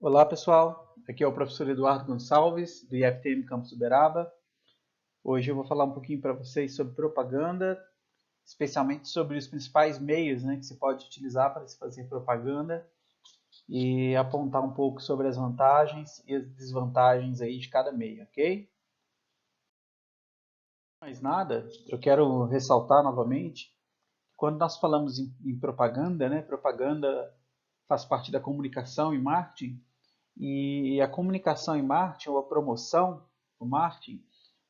Olá pessoal, aqui é o professor Eduardo Gonçalves, do IFTM Campus Uberaba. Hoje eu vou falar um pouquinho para vocês sobre propaganda, especialmente sobre os principais meios, que se pode utilizar para se fazer propaganda e apontar um pouco sobre as vantagens e as desvantagens aí de cada meio, ok? Mais nada, eu quero ressaltar novamente que quando nós falamos em propaganda, propaganda faz parte da comunicação e marketing. E a comunicação em marketing, ou a promoção, o marketing,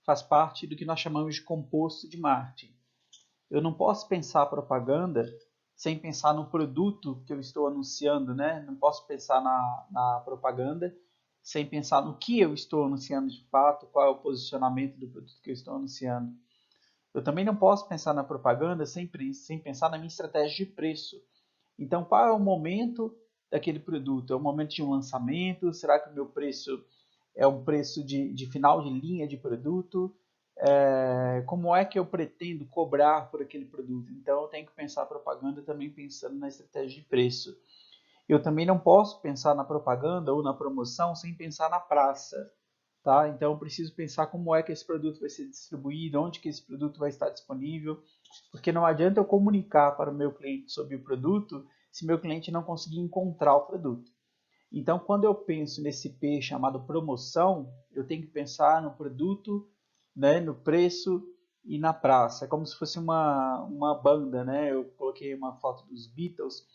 faz parte do que nós chamamos de composto de marketing. Eu não posso pensar propaganda sem pensar no produto que eu estou anunciando, né? Não posso pensar na propaganda sem pensar no que eu estou anunciando de fato, qual é o posicionamento do produto que eu estou anunciando. Eu também não posso pensar na propaganda sem pensar na minha estratégia de preço. Então, qual é o momento daquele produto? É o momento de um lançamento? Será que o meu preço é um preço de final de linha de produto? Como é que eu pretendo cobrar por aquele produto? Então, eu tenho que pensar a propaganda também pensando na estratégia de preço. Eu também não posso pensar na propaganda ou na promoção sem pensar na praça. Tá? Então, eu preciso pensar como é que esse produto vai ser distribuído, onde que esse produto vai estar disponível, porque não adianta eu comunicar para o meu cliente sobre o produto se meu cliente não conseguir encontrar o produto. Então, quando eu penso nesse P chamado promoção, eu tenho que pensar no produto, né, no preço e na praça. É como se fosse uma banda, né? Eu coloquei uma foto dos Beatles,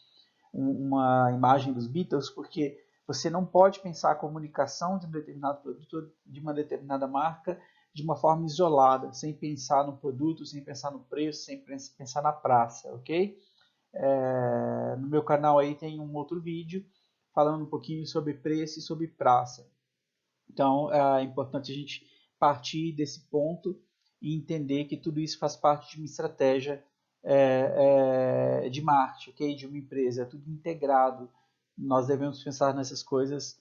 uma imagem dos Beatles, porque você não pode pensar a comunicação de um determinado produto, de uma determinada marca, de uma forma isolada, sem pensar no produto, sem pensar no preço, sem pensar na praça, ok? No meu canal aí tem um outro vídeo falando um pouquinho sobre preço e sobre praça. Então é importante a gente partir desse ponto e entender que tudo isso faz parte de uma estratégia de marketing, okay? De uma empresa, é tudo integrado. Nós devemos pensar nessas coisas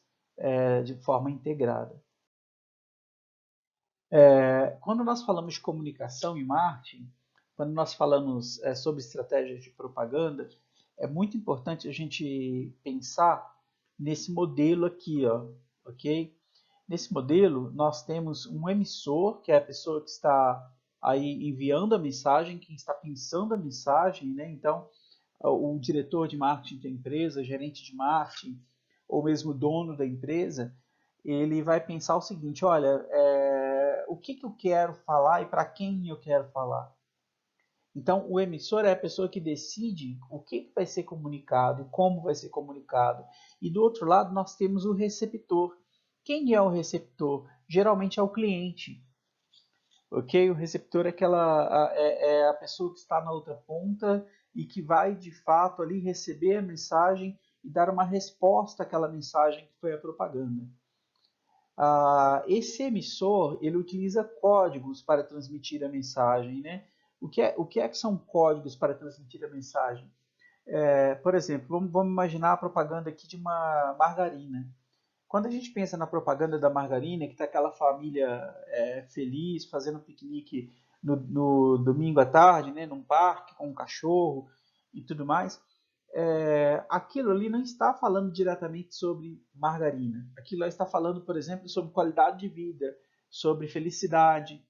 de forma integrada. Quando nós falamos de comunicação e marketing, quando nós falamos sobre estratégias de propaganda, é muito importante a gente pensar nesse modelo aqui, ó, ok? Nesse modelo, nós temos um emissor, que é a pessoa que está aí enviando a mensagem, quem está pensando a mensagem, né? Então, o diretor de marketing da empresa, gerente de marketing, ou mesmo o dono da empresa, ele vai pensar o seguinte: olha, o que eu quero falar e para quem eu quero falar. Então, o emissor é a pessoa que decide o que vai ser comunicado e como vai ser comunicado. E do outro lado, nós temos o receptor. Quem é o receptor? Geralmente é o cliente. Ok? O receptor é a pessoa que está na outra ponta e que vai de fato ali receber a mensagem e dar uma resposta àquela mensagem que foi a propaganda. Esse emissor ele utiliza códigos para transmitir a mensagem, né? O que é que são códigos para transmitir a mensagem? Por exemplo, vamos imaginar a propaganda aqui de uma margarina. Quando a gente pensa na propaganda da margarina, que está aquela família feliz fazendo um piquenique no domingo à tarde, né, num parque com um cachorro e tudo mais, aquilo ali não está falando diretamente sobre margarina. Aquilo lá está falando, por exemplo, sobre qualidade de vida, sobre felicidade.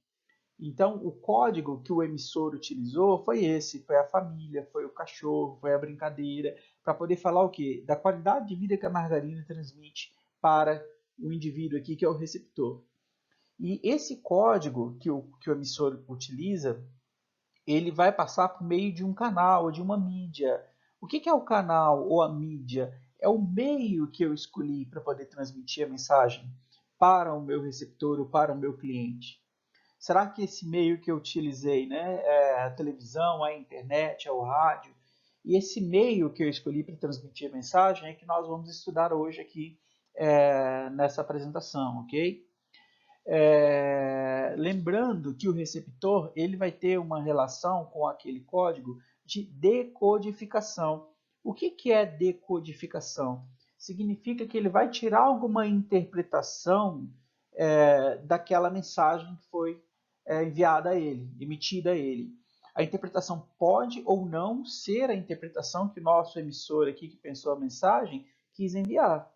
Então, o código que o emissor utilizou foi esse, foi a família, foi o cachorro, foi a brincadeira, para poder falar o quê? Da qualidade de vida que a margarina transmite para o indivíduo aqui, que é o receptor. E esse código que o emissor utiliza, ele vai passar por meio de um canal, de uma mídia. O que é o canal ou a mídia? É o meio que eu escolhi para poder transmitir a mensagem para o meu receptor ou para o meu cliente. Será que esse meio que eu utilizei, né, é a televisão, a internet, é o rádio, e esse meio que eu escolhi para transmitir a mensagem é que nós vamos estudar hoje aqui nessa apresentação, ok? Lembrando que o receptor ele vai ter uma relação com aquele código de decodificação. O que é decodificação? Significa que ele vai tirar alguma interpretação daquela mensagem que foi enviada a ele, emitida a ele. A interpretação pode ou não ser a interpretação que o nosso emissor aqui que pensou a mensagem quis enviar.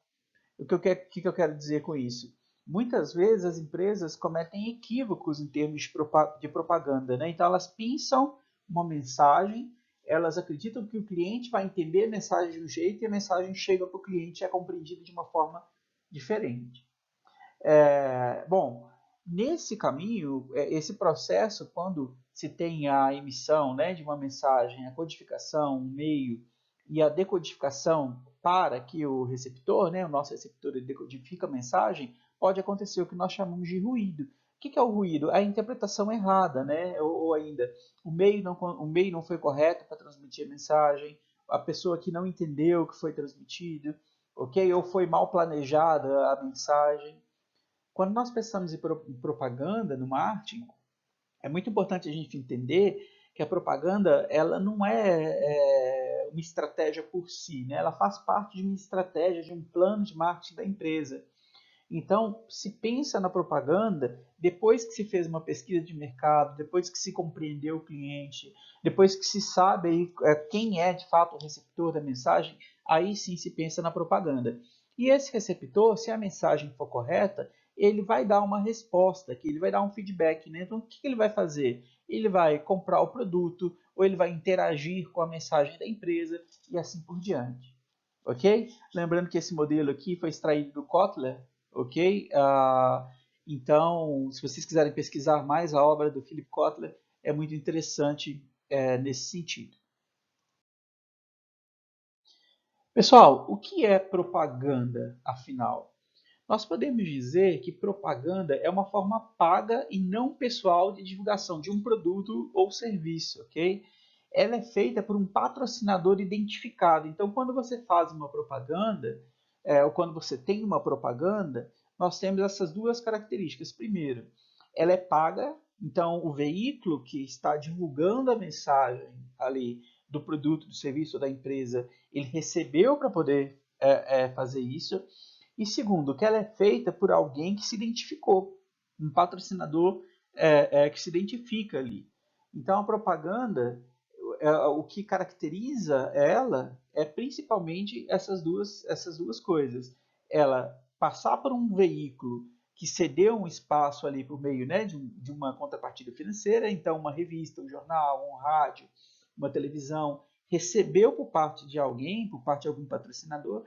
que eu quero dizer com isso? Muitas vezes as empresas cometem equívocos em termos de propaganda, né? Então elas pensam uma mensagem, elas acreditam que o cliente vai entender a mensagem de um jeito e a mensagem chega para o cliente e é compreendida de uma forma diferente. Bom, nesse caminho, esse processo, quando se tem a emissão, né, de uma mensagem, a codificação, o meio e a decodificação para que o receptor, né, o nosso receptor, ele decodifica a mensagem, pode acontecer o que nós chamamos de ruído. O que é o ruído? A interpretação errada, né? Ou ainda, o meio não foi correto para transmitir a mensagem, a pessoa que não entendeu o que foi transmitido, ok? Ou foi mal planejada a mensagem. Quando nós pensamos em propaganda no marketing, é muito importante a gente entender que a propaganda ela não é uma estratégia por si, né? Ela faz parte de uma estratégia, de um plano de marketing da empresa. Então, se pensa na propaganda depois que se fez uma pesquisa de mercado, depois que se compreendeu o cliente, depois que se sabe aí, quem é de fato o receptor da mensagem, aí sim se pensa na propaganda. E esse receptor, se a mensagem for correta, ele vai dar uma resposta, que ele vai dar um feedback, né? Então, o que ele vai fazer? Ele vai comprar o produto, ou ele vai interagir com a mensagem da empresa e assim por diante. Ok? Lembrando que esse modelo aqui foi extraído do Kotler, ok? Então, se vocês quiserem pesquisar mais a obra do Philip Kotler, é muito interessante nesse sentido. Pessoal, o que é propaganda, afinal? Nós podemos dizer que propaganda é uma forma paga e não pessoal de divulgação de um produto ou serviço, ok? Ela é feita por um patrocinador identificado. Então, quando você faz uma propaganda, ou quando você tem uma propaganda, nós temos essas duas características. Primeiro, ela é paga, então o veículo que está divulgando a mensagem ali do produto, do serviço da empresa, ele recebeu para poder fazer isso. E segundo, que ela é feita por alguém que se identificou, um patrocinador que se identifica ali. Então a propaganda, o que caracteriza ela é principalmente essas duas coisas. Ela passar por um veículo que cedeu um espaço ali por meio, né, de uma contrapartida financeira, então uma revista, um jornal, um rádio, uma televisão, recebeu por parte de alguém, por parte de algum patrocinador,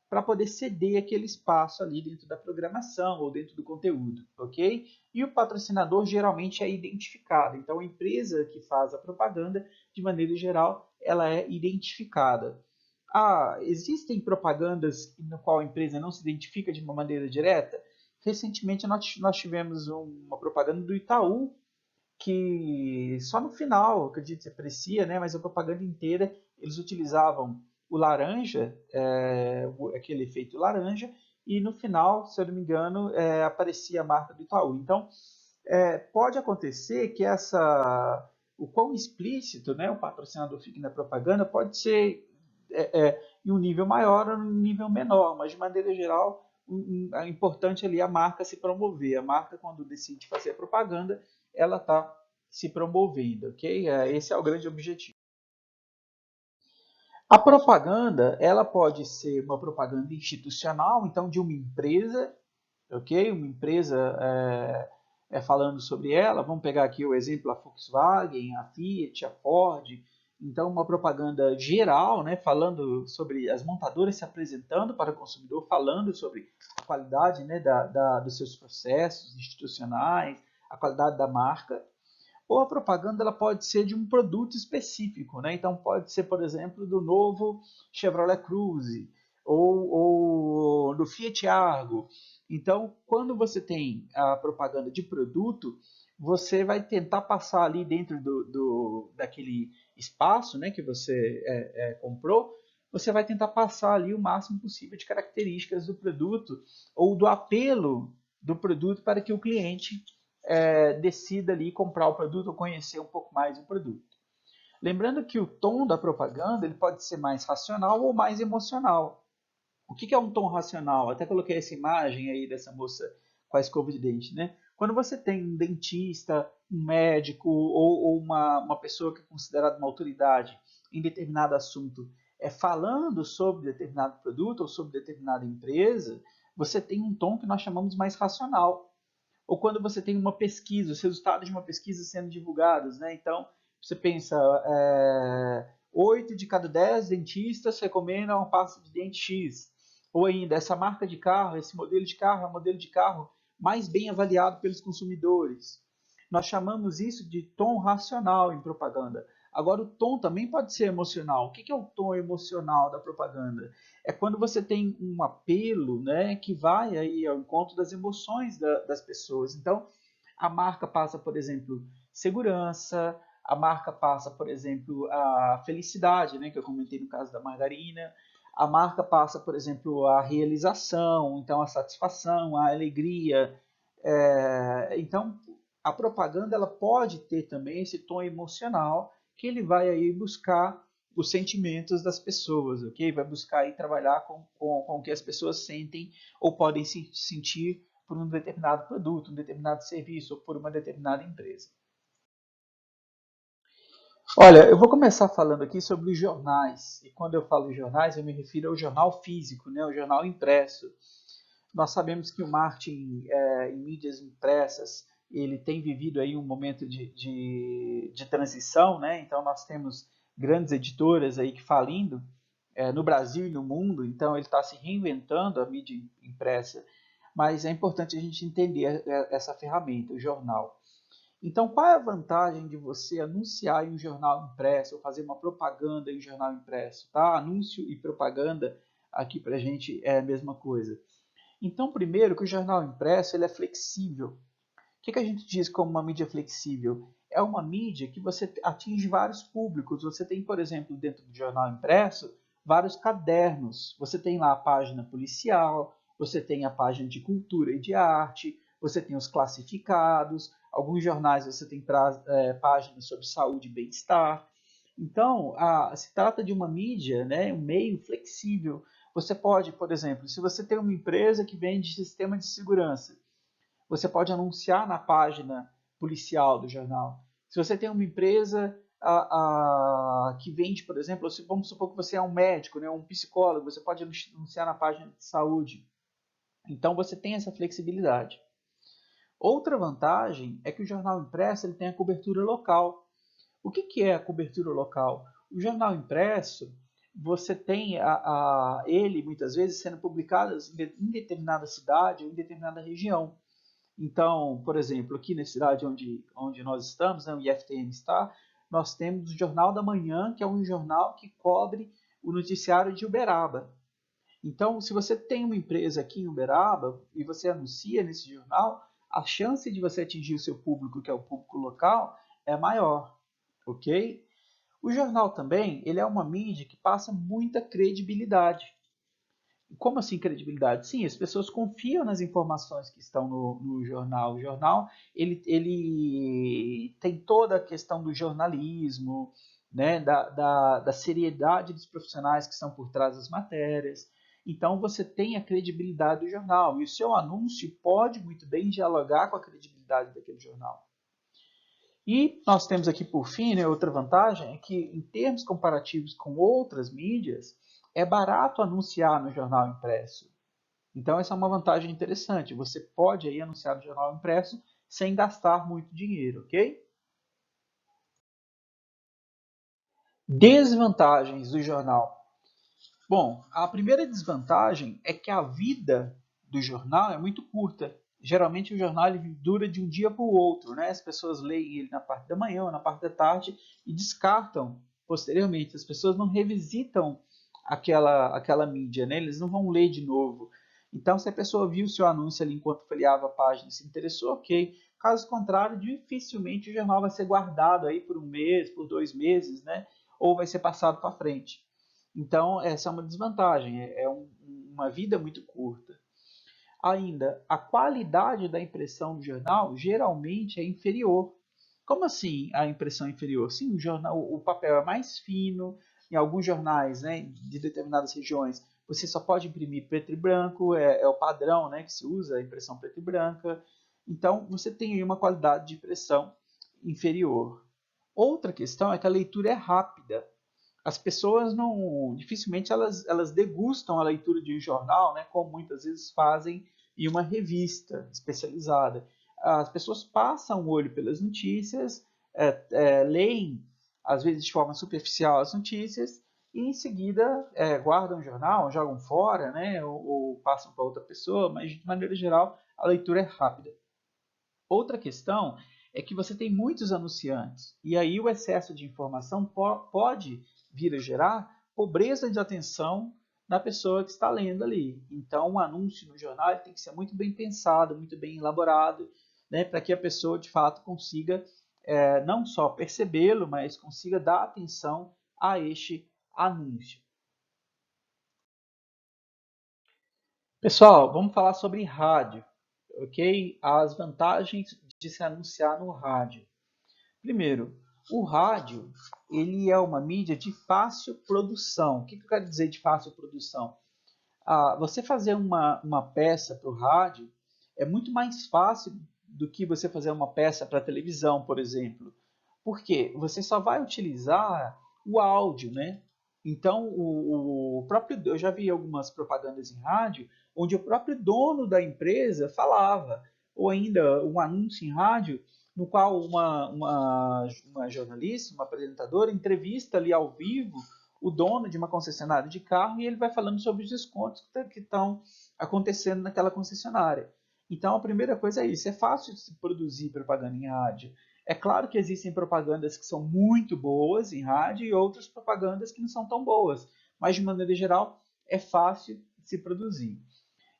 para poder ceder aquele espaço ali dentro da programação ou dentro do conteúdo, ok? E o patrocinador geralmente é identificado. Então, a empresa que faz a propaganda, de maneira geral, ela é identificada. Existem propagandas no qual a empresa não se identifica de uma maneira direta? Recentemente, nós tivemos uma propaganda do Itaú, que só no final, acredito que se aprecia, né, mas a propaganda inteira eles utilizavam o laranja, aquele efeito laranja, e no final, se eu não me engano, aparecia a marca do Itaú. Então, pode acontecer que o quão explícito, né, o patrocinador fique na propaganda pode ser em um nível maior ou em um nível menor, mas de maneira geral, é importante ali a marca se promover. A marca, quando decide fazer a propaganda, ela está se promovendo, ok? Esse é o grande objetivo. A propaganda, ela pode ser uma propaganda institucional, então de uma empresa, ok? Uma empresa falando sobre ela. Vamos pegar aqui o exemplo a Volkswagen, a Fiat, a Ford. Então, uma propaganda geral, né, falando sobre as montadoras se apresentando para o consumidor, falando sobre a qualidade, né, dos seus processos institucionais, a qualidade da marca. Ou a propaganda ela pode ser de um produto específico, né? Então pode ser, por exemplo, do novo Chevrolet Cruze ou do Fiat Argo. Então, quando você tem a propaganda de produto, você vai tentar passar ali dentro daquele espaço, né, que você comprou, você vai tentar passar ali o máximo possível de características do produto ou do apelo do produto para que o cliente decida ali comprar o produto ou conhecer um pouco mais o produto. Lembrando que o tom da propaganda ele pode ser mais racional ou mais emocional. O que é um tom racional? Até coloquei essa imagem aí dessa moça com a escova de dente, né? Quando você tem um dentista, um médico ou uma pessoa que é considerada uma autoridade em determinado assunto falando sobre determinado produto ou sobre determinada empresa, você tem um tom que nós chamamos mais racional. Ou quando você tem uma pesquisa, os resultados de uma pesquisa sendo divulgados, né? Então, você pensa, 8 de cada 10 dentistas recomendam uma pasta de dente X. Ou ainda, essa marca de carro, esse modelo de carro é o modelo de carro mais bem avaliado pelos consumidores. Nós chamamos isso de tom racional em propaganda. Agora, o tom também pode ser emocional. O que é o tom emocional da propaganda? É quando você tem um apelo, né, que vai aí ao encontro das emoções das pessoas. Então, a marca passa, por exemplo, segurança, a marca passa, por exemplo, a felicidade, né, que eu comentei no caso da margarina, a marca passa, por exemplo, a realização, então a satisfação, a alegria. Então, a propaganda ela pode ter também esse tom emocional que ele vai aí buscar os sentimentos das pessoas, ok? Vai buscar aí trabalhar com o que as pessoas sentem ou podem se sentir por um determinado produto, um determinado serviço ou por uma determinada empresa. Olha, eu vou começar falando aqui sobre os jornais. E quando eu falo jornais, eu me refiro ao jornal físico, né? O jornal impresso. Nós sabemos que o marketing em mídias impressas ele tem vivido aí um momento de transição, né? Então nós temos grandes editoras aí que falindo no Brasil e no mundo, então ele está se reinventando a mídia impressa, mas é importante a gente entender essa ferramenta, o jornal. Então, qual é a vantagem de você anunciar em um jornal impresso ou fazer uma propaganda em um jornal impresso? Tá? Anúncio e propaganda aqui para a gente é a mesma coisa. Então, primeiro, que o jornal impresso ele é flexível. O que a gente diz como uma mídia flexível? É uma mídia que você atinge vários públicos. Você tem, por exemplo, dentro do jornal impresso, vários cadernos. Você tem lá a página policial, você tem a página de cultura e de arte, você tem os classificados, alguns jornais você tem páginas sobre saúde e bem-estar. Então, se trata de uma mídia, né, um meio flexível. Você pode, por exemplo, se você tem uma empresa que vende sistema de segurança, você pode anunciar na página policial do jornal. Se você tem uma empresa que vende, por exemplo, vamos supor que você é um médico, né, um psicólogo, você pode anunciar na página de saúde. Então você tem essa flexibilidade. Outra vantagem é que o jornal impresso ele tem a cobertura local. O que é a cobertura local? O jornal impresso, você tem ele muitas vezes sendo publicado em determinada cidade ou em determinada região. Então, por exemplo, aqui na cidade onde nós estamos, né, o IFTM está, nós temos o Jornal da Manhã, que é um jornal que cobre o noticiário de Uberaba. Então, se você tem uma empresa aqui em Uberaba e você anuncia nesse jornal, a chance de você atingir o seu público, que é o público local, é maior, ok? O jornal também, ele é uma mídia que passa muita credibilidade. Como assim credibilidade? Sim, as pessoas confiam nas informações que estão no jornal. O jornal ele tem toda a questão do jornalismo, né, da seriedade dos profissionais que estão por trás das matérias. Então você tem a credibilidade do jornal e o seu anúncio pode muito bem dialogar com a credibilidade daquele jornal. E nós temos aqui, por fim, né, outra vantagem é que, em termos comparativos com outras mídias, é barato anunciar no jornal impresso. Então, essa é uma vantagem interessante. Você pode aí anunciar no jornal impresso sem gastar muito dinheiro, ok? Desvantagens do jornal. Bom, a primeira desvantagem é que a vida do jornal é muito curta. Geralmente o jornal ele dura de um dia para o outro, né? As pessoas leem ele na parte da manhã ou na parte da tarde e descartam posteriormente. As pessoas não revisitam aquela mídia, né? Eles não vão ler de novo. Então, se a pessoa viu o seu anúncio ali enquanto folheava a página e se interessou, ok. Caso contrário, dificilmente o jornal vai ser guardado aí por um mês, por 2 meses, né? Ou vai ser passado para frente. Então, essa é uma desvantagem, uma vida muito curta. Ainda, a qualidade da impressão do jornal geralmente é inferior. Como assim a impressão é inferior? Sim, o papel é mais fino, em alguns jornais, né, de determinadas regiões, você só pode imprimir preto e branco, é o padrão, né, que se usa a impressão preto e branca. Então, você tem aí uma qualidade de impressão inferior. Outra questão é que a leitura é rápida. as pessoas não, dificilmente elas degustam a leitura de um jornal, né, como muitas vezes fazem em uma revista especializada. As pessoas passam o olho pelas notícias, leem, às vezes de forma superficial, as notícias, e em seguida guardam o jornal, jogam fora, né, ou passam para outra pessoa, mas de maneira geral a leitura é rápida. Outra questão é que você tem muitos anunciantes, e aí o excesso de informação pode vir a gerar pobreza de atenção na pessoa que está lendo ali. Então, um anúncio no jornal tem que ser muito bem pensado, muito bem elaborado, né, para que a pessoa de fato consiga não só percebê-lo, mas consiga dar atenção a este anúncio. Pessoal, vamos falar sobre rádio, ok? As vantagens de se anunciar no rádio. Primeiro, o rádio ele é uma mídia de fácil produção. O que eu quero dizer de fácil produção? Você fazer uma peça para o rádio é muito mais fácil do que você fazer uma peça para televisão, por exemplo. Por quê? Você só vai utilizar o áudio, né? Então, o próprio, eu já vi algumas propagandas em rádio onde o próprio dono da empresa falava, ou ainda um anúncio em rádio no qual uma jornalista, uma apresentadora, entrevista ali ao vivo o dono de uma concessionária de carro e ele vai falando sobre os descontos que estão acontecendo naquela concessionária. Então, a primeira coisa é isso, é fácil de se produzir propaganda em rádio. É claro que existem propagandas que são muito boas em rádio e outras propagandas que não são tão boas, mas de maneira geral é fácil de se produzir.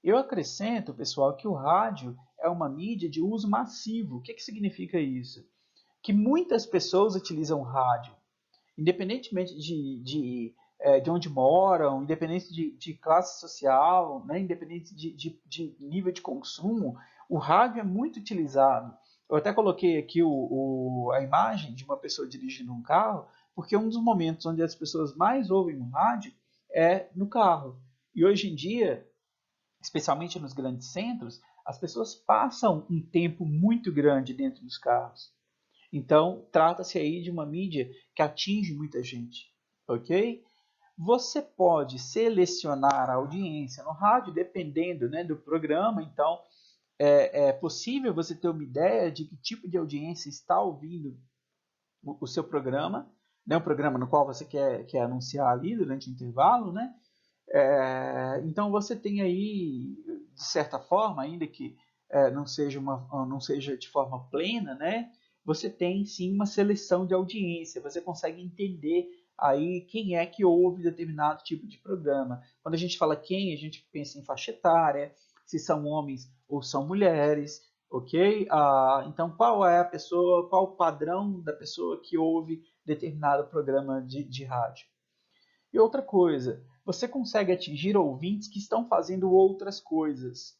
Eu acrescento, pessoal, que o rádio é uma mídia de uso massivo. O que significa isso? Que muitas pessoas utilizam rádio, independentemente de onde moram, independente de classe social, né, independente de nível de consumo, o rádio é muito utilizado. Eu até coloquei aqui a imagem de uma pessoa dirigindo um carro, porque um dos momentos onde as pessoas mais ouvem o rádio é no carro. E hoje em dia, especialmente nos grandes centros, as pessoas passam um tempo muito grande dentro dos carros. Então, trata-se aí de uma mídia que atinge muita gente, ok? Você pode selecionar a audiência no rádio, dependendo, né, do programa. Então, é possível você ter uma ideia de que tipo de audiência está ouvindo o seu programa, né, o programa no qual você quer anunciar ali durante o intervalo, né? Então você tem aí, de certa forma, ainda que não seja de forma plena, né? Você tem sim uma seleção de audiência, você consegue entender aí quem é que ouve determinado tipo de programa. Quando a gente fala quem, a gente pensa em faixa etária, se são homens ou são mulheres, ok? Então qual é a pessoa, qual o padrão da pessoa que ouve determinado programa de rádio? E outra coisa, você consegue atingir ouvintes que estão fazendo outras coisas.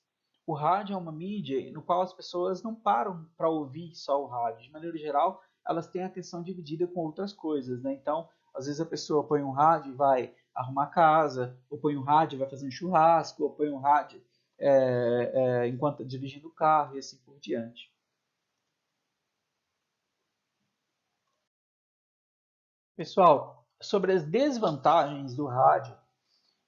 O rádio é uma mídia no qual as pessoas não param para ouvir só o rádio. De maneira geral, elas têm a atenção dividida com outras coisas, né? Então, às vezes a pessoa põe um rádio e vai arrumar casa, ou põe um rádio e vai fazer um churrasco, ou põe um rádio enquanto está dirigindo o carro e assim por diante. Pessoal, sobre as desvantagens do rádio,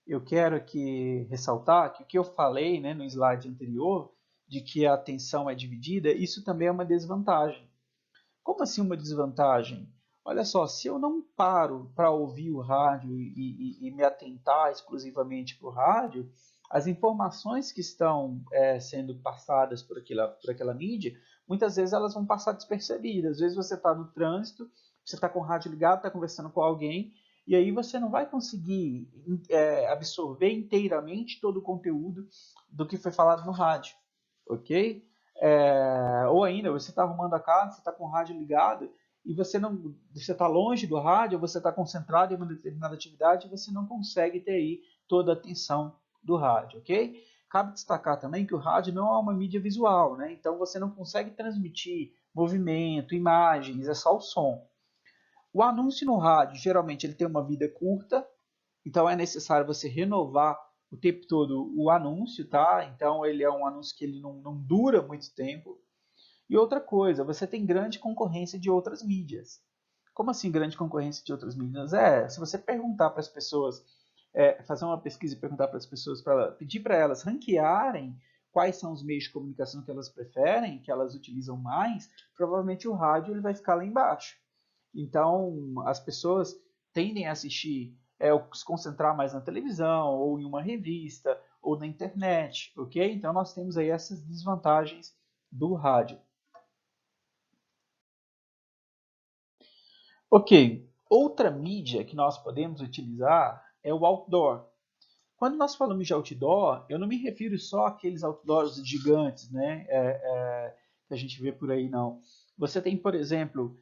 eu quero aqui ressaltar que o que eu falei, né, no slide anterior, de que a atenção é dividida, isso também é uma desvantagem. Como assim uma desvantagem? Olha só, se eu não paro para ouvir o rádio e me atentar exclusivamente para o rádio, as informações que estão sendo passadas por aquela mídia, muitas vezes elas vão passar despercebidas. Às vezes você está no trânsito, você está com o rádio ligado, está conversando com alguém, e aí você não vai conseguir absorver inteiramente todo o conteúdo do que foi falado no rádio, ok? Ou ainda, você está arrumando a casa, você está com o rádio ligado e você está longe do rádio, você está concentrado em uma determinada atividade e você não consegue ter aí toda a atenção do rádio, ok? Cabe destacar também que o rádio não é uma mídia visual, né? Então você não consegue transmitir movimento, imagens, é só o som. O anúncio no rádio, geralmente, ele tem uma vida curta, então é necessário você renovar o tempo todo o anúncio, tá? Então ele é um anúncio que ele não dura muito tempo. E outra coisa, você tem grande concorrência de outras mídias. Como assim grande concorrência de outras mídias? Se você perguntar para as pessoas, fazer uma pesquisa e perguntar para as pessoas, pedir para elas ranquearem quais são os meios de comunicação que elas preferem, que elas utilizam mais, provavelmente o rádio ele vai ficar lá embaixo. Então, as pessoas tendem a assistir, ou se concentrar mais na televisão, ou em uma revista, ou na internet, ok? Então, nós temos aí essas desvantagens do rádio. Ok, outra mídia que nós podemos utilizar é o outdoor. Quando nós falamos de outdoor, eu não me refiro só àqueles outdoors gigantes, né, que a gente vê por aí, não. Você tem, por exemplo,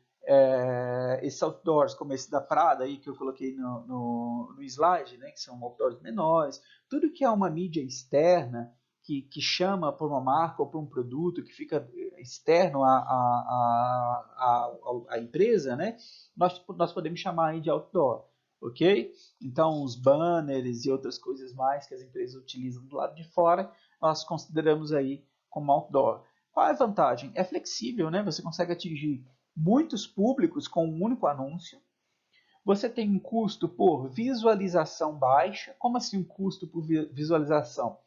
esses outdoors, como esse da Prada aí que eu coloquei no slide, né, que são outdoors menores. Tudo que é uma mídia externa, que chama por uma marca ou por um produto, que fica externo à empresa, né, nós podemos chamar aí de outdoor, ok? Então, os banners e outras coisas mais que as empresas utilizam do lado de fora, nós consideramos aí como outdoor. Qual é a vantagem? É flexível, né? Você consegue atingir muitos públicos com um único anúncio. Você tem um custo por visualização baixa. Como assim um custo por visualização?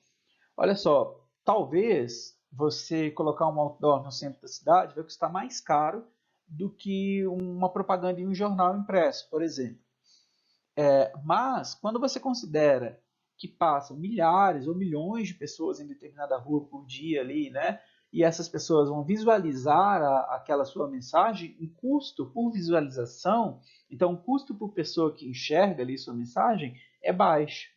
Olha só, talvez você colocar um outdoor no centro da cidade vai custar mais caro do que uma propaganda em um jornal impresso, por exemplo. Mas, quando você considera que passam milhares ou milhões de pessoas em determinada rua por dia ali, né? E essas pessoas vão visualizar aquela sua mensagem, o custo por visualização, então o custo por pessoa que enxerga ali sua mensagem é baixo,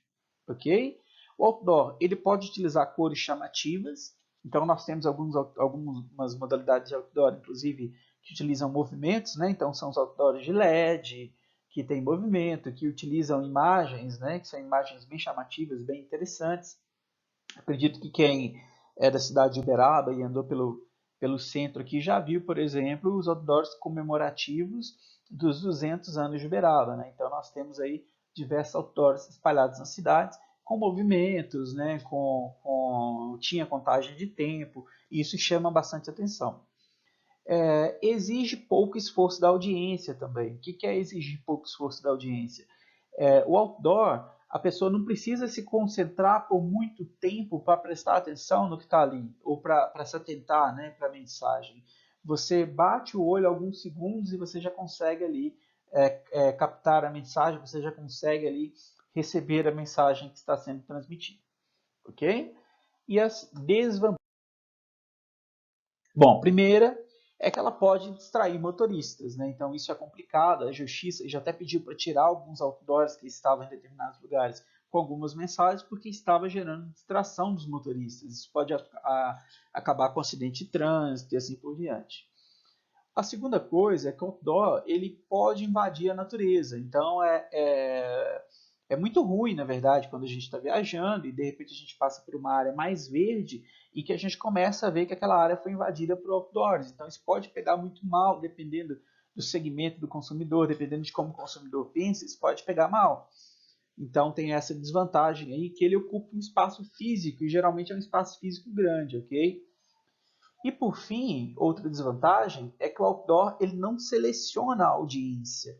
ok? O outdoor, ele pode utilizar cores chamativas, então nós temos algumas modalidades de outdoor, inclusive, que utilizam movimentos, né? Então são os outdoors de LED, que tem movimento, que utilizam imagens, né, que são imagens bem chamativas, bem interessantes. Acredito que quem é da cidade de Uberaba e andou pelo centro aqui já viu, por exemplo, os outdoors comemorativos dos 200 anos de Uberaba, né? Então nós temos aí diversos outdoors espalhados nas cidades com movimentos, né, tinha contagem de tempo, e isso chama bastante atenção. Exige pouco esforço da audiência também. O que é exigir pouco esforço da audiência? O outdoor, a pessoa não precisa se concentrar por muito tempo para prestar atenção no que está ali, ou para se atentar, né, para a mensagem. Você bate o olho alguns segundos e você já consegue ali captar a mensagem, você já consegue ali receber a mensagem que está sendo transmitida. Ok? E as desvantagens. Bom, primeira é que ela pode distrair motoristas, né? Então isso é complicado. A justiça já até pediu para tirar alguns outdoors que estavam em determinados lugares com algumas mensagens porque estava gerando distração dos motoristas. Isso pode acabar com acidente de trânsito e assim por diante. A segunda coisa é que o outdoor ele pode invadir a natureza. Então é muito ruim, na verdade, quando a gente está viajando e de repente a gente passa por uma área mais verde e que a gente começa a ver que aquela área foi invadida por outdoors. Então isso pode pegar muito mal, dependendo do segmento do consumidor, dependendo de como o consumidor pensa, isso pode pegar mal. Então tem essa desvantagem aí que ele ocupa um espaço físico e geralmente é um espaço físico grande, ok? E por fim, outra desvantagem é que o outdoor ele não seleciona a audiência.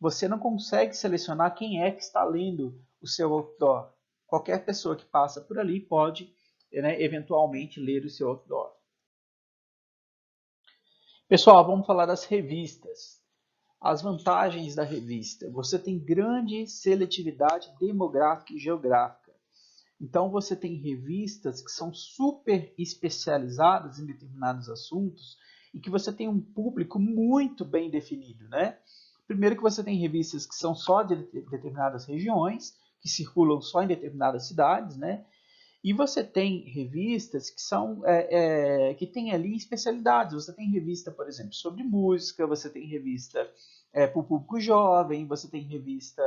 Você não consegue selecionar quem é que está lendo o seu outdoor. Qualquer pessoa que passa por ali pode, né, eventualmente ler o seu outdoor. Pessoal, vamos falar das revistas. As vantagens da revista. Você tem grande seletividade demográfica e geográfica. Então você tem revistas que são super especializadas em determinados assuntos e que você tem um público muito bem definido, né? Primeiro que você tem revistas que são só de determinadas regiões, que circulam só em determinadas cidades, né? E você tem revistas que são que tem ali especialidades. Você tem revista, por exemplo, sobre música, você tem revista para o público jovem, você tem revista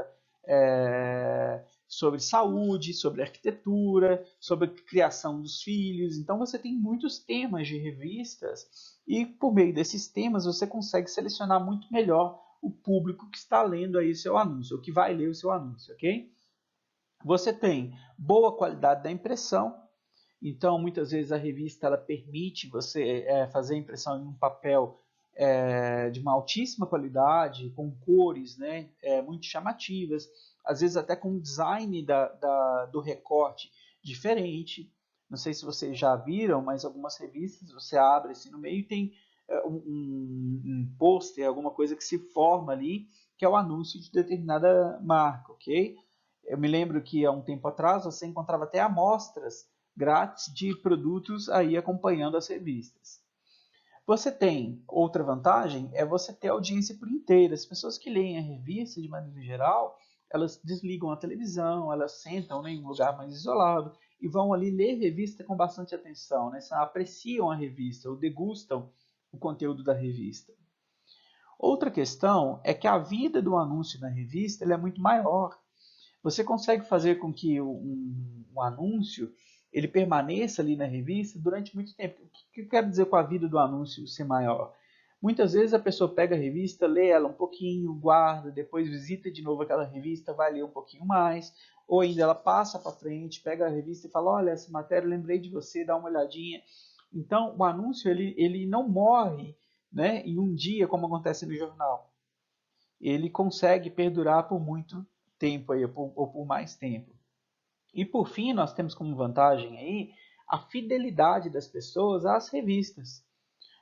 sobre saúde, sobre arquitetura, sobre criação dos filhos. Então você tem muitos temas de revistas e por meio desses temas você consegue selecionar muito melhor o público que está lendo aí o seu anúncio, ou que vai ler o seu anúncio, ok? Você tem boa qualidade da impressão, então muitas vezes a revista ela permite você fazer a impressão em um papel de uma altíssima qualidade, com cores, né, muito chamativas, às vezes até com um design do recorte diferente. Não sei se vocês já viram, mas algumas revistas você abre assim no meio e tem um pôster, alguma coisa que se forma ali, que é o anúncio de determinada marca, ok? Eu me lembro que há um tempo atrás você encontrava até amostras grátis de produtos aí acompanhando as revistas. Você tem outra vantagem, é você ter audiência por inteiro. As pessoas que leem a revista, de maneira geral, elas desligam a televisão, elas sentam, né, em um lugar mais isolado e vão ali ler revista com bastante atenção, né? Apreciam a revista ou degustam o conteúdo da revista. Outra questão é que a vida do anúncio na revista é muito maior. Você consegue fazer com que um anúncio ele permaneça ali na revista durante muito tempo. O que eu quero dizer com a vida do anúncio ser maior? Muitas vezes a pessoa pega a revista, lê ela um pouquinho, guarda, depois visita de novo aquela revista, vai ler um pouquinho mais, ou ainda ela passa para frente, pega a revista e fala, olha, essa matéria, eu lembrei de você, dá uma olhadinha. Então, o anúncio ele não morre, né, em um dia, como acontece no jornal. Ele consegue perdurar por muito tempo aí, ou por mais tempo. E por fim, nós temos como vantagem aí a fidelidade das pessoas às revistas.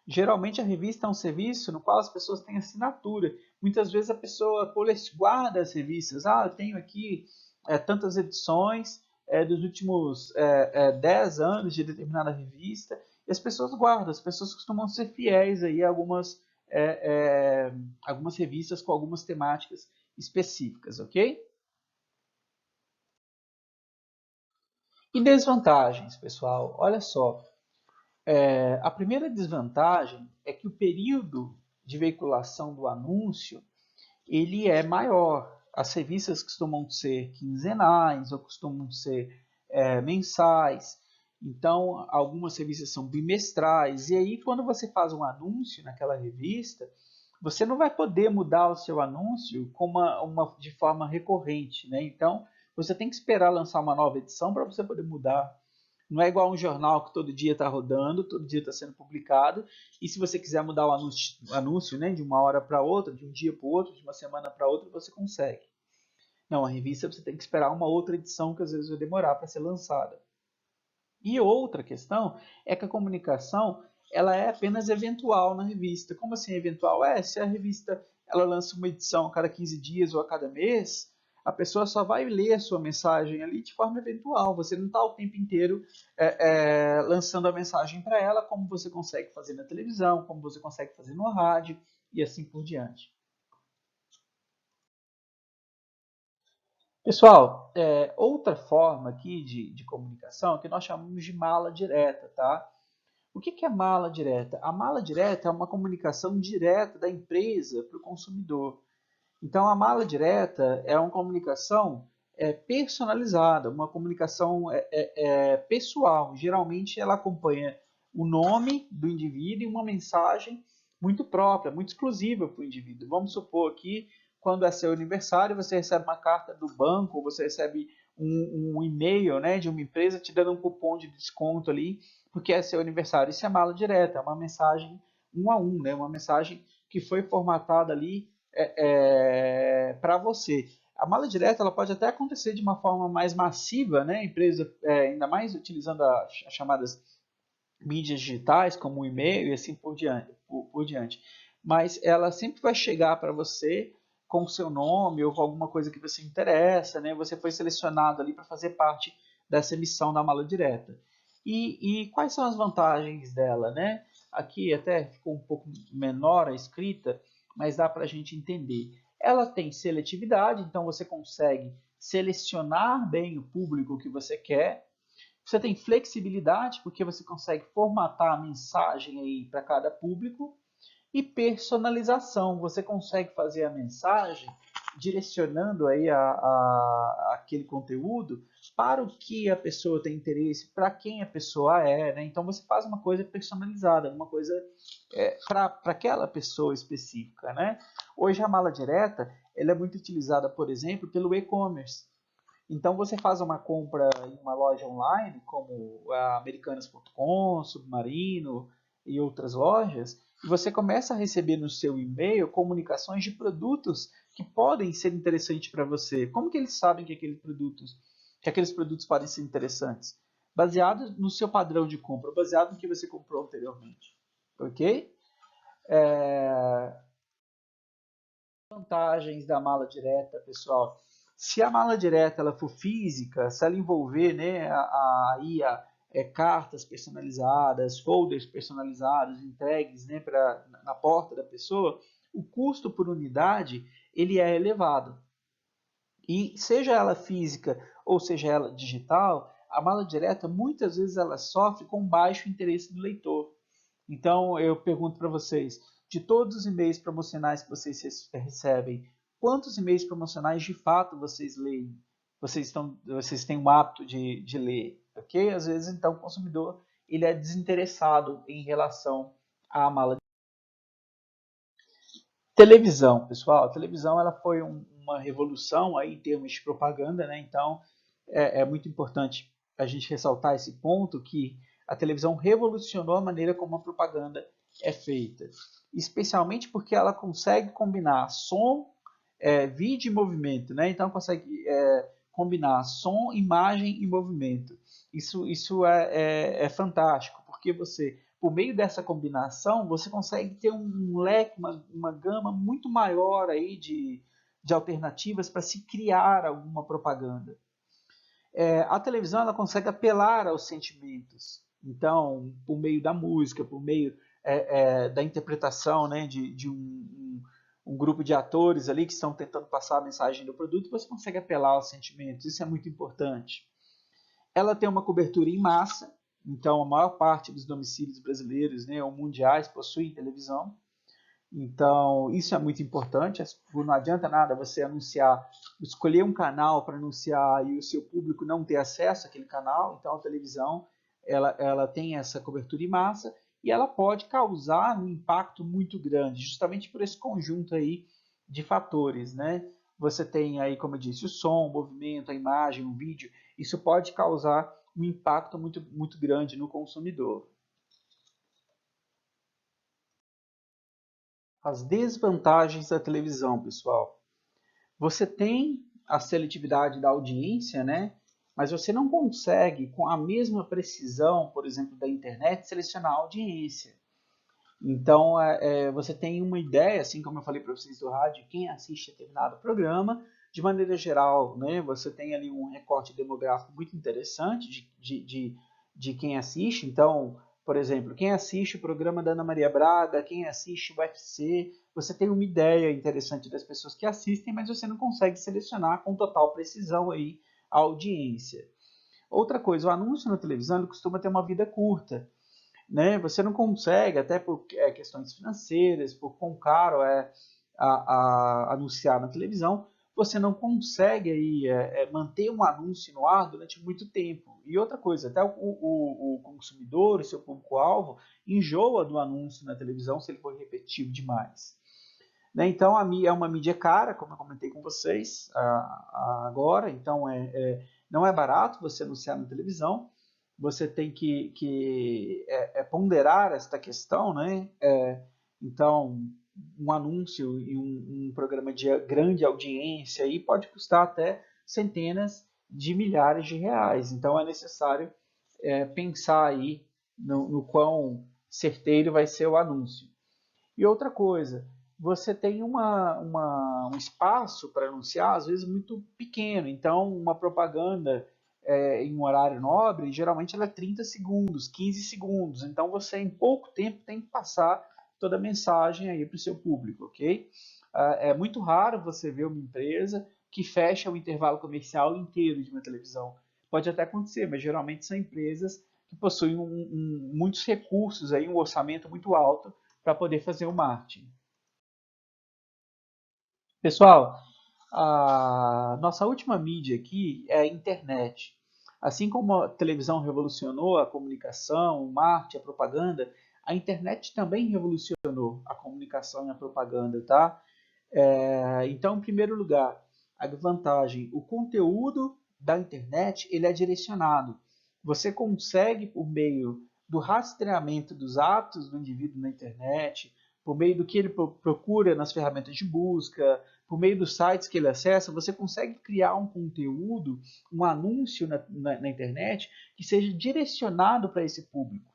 Geralmente a revista é um serviço no qual as pessoas têm assinatura. Muitas vezes a pessoa guarda as revistas. Ah, eu tenho aqui tantas edições dos últimos 10 anos de determinada revista. E as pessoas guardam, as pessoas costumam ser fiéis aí a algumas revistas com algumas temáticas específicas, ok? E desvantagens, pessoal? Olha só, a primeira desvantagem é que o período de veiculação do anúncio ele é maior. As revistas costumam ser quinzenais ou costumam ser mensais. Então, algumas revistas são bimestrais. E aí, quando você faz um anúncio naquela revista, você não vai poder mudar o seu anúncio de forma recorrente, né? Então, você tem que esperar lançar uma nova edição para você poder mudar. Não é igual um jornal que todo dia está rodando, todo dia está sendo publicado, e se você quiser mudar o anúncio, né, de uma hora para outra, de um dia para o outro, de uma semana para outra, você consegue. Não, a revista você tem que esperar uma outra edição que às vezes vai demorar para ser lançada. E outra questão é que a comunicação ela é apenas eventual na revista. Como assim eventual? Se a revista ela lança uma edição a cada 15 dias ou a cada mês, a pessoa só vai ler a sua mensagem ali de forma eventual. Você não está o tempo inteiro lançando a mensagem para ela, como você consegue fazer na televisão, como você consegue fazer no rádio e assim por diante. Pessoal, outra forma aqui de comunicação que nós chamamos de mala direta, tá? O que é mala direta? A mala direta é uma comunicação direta da empresa para o consumidor. Então, a mala direta é uma comunicação personalizada, uma comunicação pessoal. Geralmente, ela acompanha o nome do indivíduo e uma mensagem muito própria, muito exclusiva para o indivíduo. Vamos supor aqui, quando é seu aniversário, você recebe uma carta do banco, você recebe um e-mail, né, de uma empresa te dando um cupom de desconto ali, porque é seu aniversário. Isso é mala direta, é uma mensagem um a um, né, uma mensagem que foi formatada ali para você. A mala direta ela pode até acontecer de uma forma mais massiva, né? A empresa, ainda mais utilizando as chamadas mídias digitais, como o e-mail e assim por diante. Mas ela sempre vai chegar para você com o seu nome ou com alguma coisa que você interessa, né? Você foi selecionado ali para fazer parte dessa emissão da mala direta. E quais são as vantagens dela, né? Aqui até ficou um pouco menor a escrita, mas dá para a gente entender. Ela tem seletividade, então você consegue selecionar bem o público que você quer. Você tem flexibilidade, porque você consegue formatar a mensagem aí para cada público. E personalização, você consegue fazer a mensagem direcionando aí aquele conteúdo para o que a pessoa tem interesse, para quem a pessoa é, né? Então você faz uma coisa personalizada, uma coisa para aquela pessoa específica, né? Hoje a mala direta ela é muito utilizada, por exemplo, pelo e-commerce. Então você faz uma compra em uma loja online, como a Americanas.com, Submarino e outras lojas, e você começa a receber no seu e-mail comunicações de produtos que podem ser interessantes para você. Como que eles sabem que aqueles produtos podem ser interessantes? Baseado no seu padrão de compra, baseado no que você comprou anteriormente. Ok? Vantagens da mala direta, pessoal. Se a mala direta ela for física, se ela envolver, né, cartas personalizadas, folders personalizados, entregues, né, na porta da pessoa, o custo por unidade ele é elevado. E seja ela física ou seja ela digital, a mala direta muitas vezes ela sofre com baixo interesse do leitor. Então eu pergunto para vocês, de todos os e-mails promocionais que vocês recebem, quantos e-mails promocionais de fato vocês leem? Vocês têm o hábito de ler, ok? Às vezes então o consumidor ele é desinteressado em relação à mala. Televisão, pessoal, a televisão ela foi uma revolução aí em termos de propaganda, né? Então é muito importante a gente ressaltar esse ponto que a televisão revolucionou a maneira como a propaganda é feita, especialmente porque ela consegue combinar som, vídeo e movimento, né? Então consegue combinar som, imagem e movimento. Isso é fantástico, porque você, por meio dessa combinação, você consegue ter um leque, uma gama muito maior aí de alternativas para se criar alguma propaganda. A televisão ela consegue apelar aos sentimentos. Então, por meio da música, por meio da interpretação, né, de um grupo de atores ali que estão tentando passar a mensagem do produto, você consegue apelar aos sentimentos. Isso é muito importante. Ela tem uma cobertura em massa, então a maior parte dos domicílios brasileiros, né, ou mundiais, possuem televisão. Então, isso é muito importante. Não adianta nada você anunciar, escolher um canal para anunciar e o seu público não ter acesso àquele canal. Então, a televisão ela tem essa cobertura em massa e ela pode causar um impacto muito grande, justamente por esse conjunto aí de fatores, né? Você tem aí, como eu disse, o som, o movimento, a imagem, o vídeo. Isso pode causar um impacto muito, muito grande no consumidor. As desvantagens da televisão, pessoal. Você tem a seletividade da audiência, né? Mas você não consegue, com a mesma precisão, por exemplo, da internet, selecionar a audiência. Então, você tem uma ideia, assim como eu falei para vocês do rádio, quem assiste determinado programa, de maneira geral, né? Você tem ali um recorte demográfico muito interessante de quem assiste. Então, por exemplo, quem assiste o programa da Ana Maria Braga, quem assiste o UFC, você tem uma ideia interessante das pessoas que assistem, mas você não consegue selecionar com total precisão aí a audiência. Outra coisa, o anúncio na televisão ele costuma ter uma vida curta, né? Você não consegue, até por questões financeiras, por quão caro é anunciar na televisão, você não consegue aí, manter um anúncio no ar durante muito tempo. E outra coisa, até o consumidor, o seu público-alvo, enjoa do anúncio na televisão se ele for repetitivo demais. Né? Então, é uma mídia cara, como eu comentei com vocês agora, então não é barato você anunciar na televisão, você tem que ponderar esta questão, né? Então, um anúncio em um programa de grande audiência aí pode custar até centenas de milhares de reais. Então, é necessário pensar aí no quão certeiro vai ser o anúncio. E outra coisa, você tem um espaço para anunciar, às vezes muito pequeno. Então, uma propaganda em um horário nobre, geralmente ela é 30 segundos, 15 segundos. Então, você em pouco tempo tem que passar toda a mensagem aí para o seu público, ok? É muito raro você ver uma empresa que fecha o intervalo comercial inteiro de uma televisão. Pode até acontecer, mas geralmente são empresas que possuem muitos recursos, aí, um orçamento muito alto para poder fazer o marketing. Pessoal, a nossa última mídia aqui é a internet. Assim como a televisão revolucionou a comunicação, o marketing, a propaganda, a internet também revolucionou a comunicação e a propaganda, tá? Então, em primeiro lugar, a vantagem, o conteúdo da internet ele é direcionado. Você consegue, por meio do rastreamento dos atos do indivíduo na internet, por meio do que ele procura nas ferramentas de busca, por meio dos sites que ele acessa, você consegue criar um conteúdo, um anúncio na internet que seja direcionado para esse público.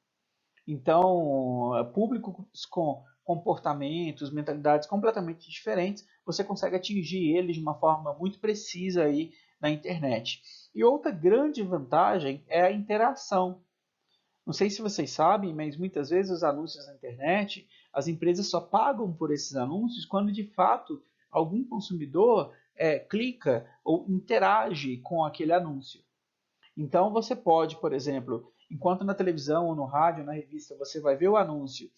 Então, públicos com comportamentos, mentalidades completamente diferentes, você consegue atingir eles de uma forma muito precisa aí na internet. E outra grande vantagem é a interação. Não sei se vocês sabem, mas muitas vezes os anúncios na internet, as empresas só pagam por esses anúncios quando de fato algum consumidor clica ou interage com aquele anúncio. Então você pode, por exemplo, enquanto na televisão ou no rádio, na revista, você vai ver o anúncio,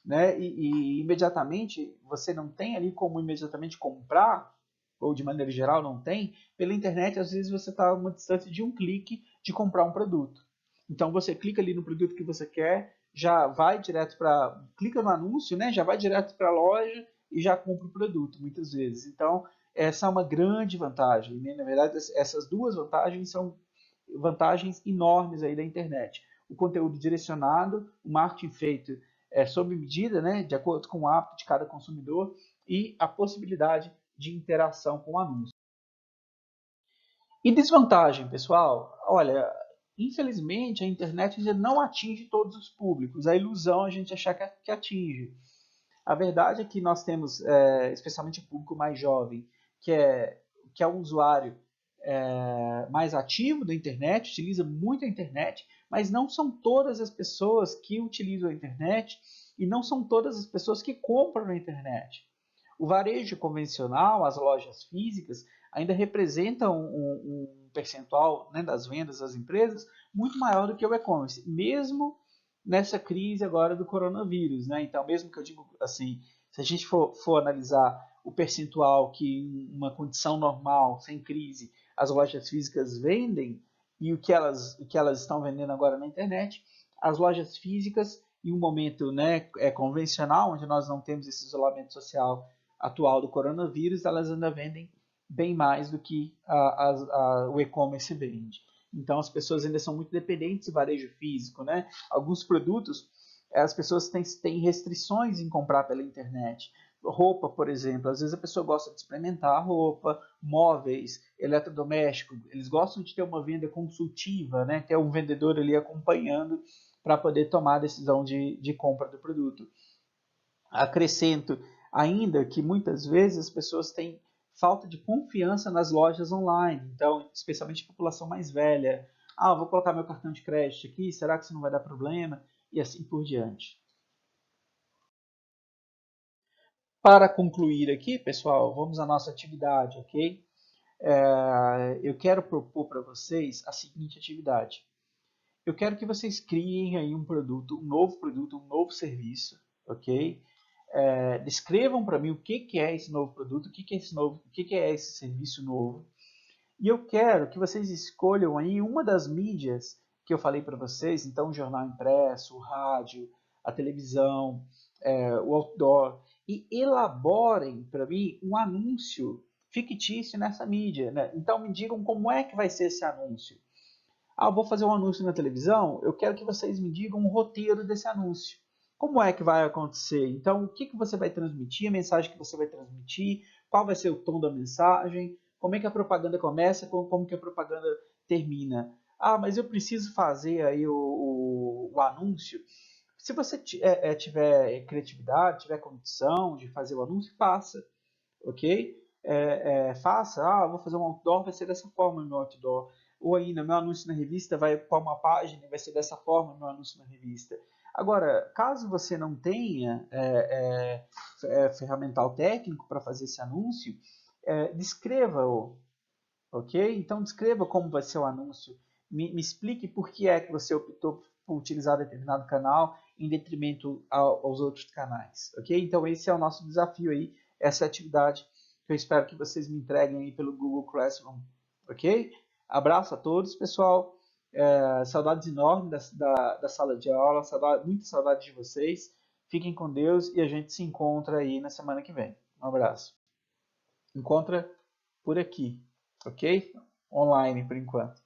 né, e imediatamente você não tem ali como imediatamente comprar, ou de maneira geral não tem, pela internet às vezes você está a uma distância de um clique de comprar um produto. Então você clica ali no produto que você quer, já vai direto para, clica no anúncio, né, já vai direto para a loja e já compra o produto muitas vezes. Então essa é uma grande vantagem, né? Na verdade essas duas vantagens são vantagens enormes aí da internet. O conteúdo direcionado, o marketing feito sob medida, né, de acordo com o hábito de cada consumidor, e a possibilidade de interação com o anúncio. E desvantagem, pessoal? Olha, infelizmente a internet ainda não atinge todos os públicos. A ilusão é a gente achar que atinge. A verdade é que nós temos, especialmente o público mais jovem, que é um usuário mais ativo da internet, utiliza muito a internet, mas não são todas as pessoas que utilizam a internet e não são todas as pessoas que compram na internet. O varejo convencional, as lojas físicas, ainda representam um percentual, né, das vendas das empresas muito maior do que o e-commerce, mesmo nessa crise agora do coronavírus, né? Então, mesmo que eu digo assim, se a gente for analisar o percentual que em uma condição normal, sem crise, as lojas físicas vendem e o que elas estão vendendo agora na internet, as lojas físicas, em um momento, né, convencional, onde nós não temos esse isolamento social atual do coronavírus, elas ainda vendem bem mais do que o e-commerce vende. Então as pessoas ainda são muito dependentes do varejo físico, né? Alguns produtos as pessoas têm restrições em comprar pela internet. Roupa, por exemplo, às vezes a pessoa gosta de experimentar roupa, móveis, eletrodoméstico, eles gostam de ter uma venda consultiva, né? Ter um vendedor ali acompanhando para poder tomar a decisão de compra do produto. Acrescento ainda que muitas vezes as pessoas têm falta de confiança nas lojas online, então, especialmente a população mais velha. Ah, vou colocar meu cartão de crédito aqui, será que isso não vai dar problema? E assim por diante. Para concluir aqui, pessoal, vamos à nossa atividade, ok? Eu quero propor para vocês a seguinte atividade. Eu quero que vocês criem aí um produto, um novo serviço, ok? Descrevam para mim o que é esse novo produto, o que é esse serviço novo. E eu quero que vocês escolham aí uma das mídias que eu falei para vocês, então o jornal impresso, o rádio, a televisão, o outdoor, e elaborem para mim um anúncio fictício nessa mídia, né? Então me digam como é que vai ser esse anúncio. Ah, eu vou fazer um anúncio na televisão, eu quero que vocês me digam o roteiro desse anúncio. Como é que vai acontecer? Então, o que você vai transmitir, a mensagem que você vai transmitir, qual vai ser o tom da mensagem, como é que a propaganda começa, como que a propaganda termina. Ah, mas eu preciso fazer aí o anúncio. Se você tiver criatividade, tiver condição de fazer o anúncio, faça, ok? Faça, eu vou fazer um outdoor, vai ser dessa forma meu outdoor. Ou ainda, meu anúncio na revista vai para uma página e vai ser dessa forma meu anúncio na revista. Agora, caso você não tenha ferramental técnico para fazer esse anúncio, descreva-o, ok? Então, descreva como vai ser o anúncio. Me explique por que é que você optou por utilizar determinado canal em detrimento aos outros canais, ok? Então, esse é o nosso desafio aí, essa atividade que eu espero que vocês me entreguem aí pelo Google Classroom, ok? Abraço a todos, pessoal. Saudades enormes da sala de aula, muita saudade de vocês. Fiquem com Deus e a gente se encontra aí na semana que vem. Um abraço. Encontra por aqui, ok? Online por enquanto.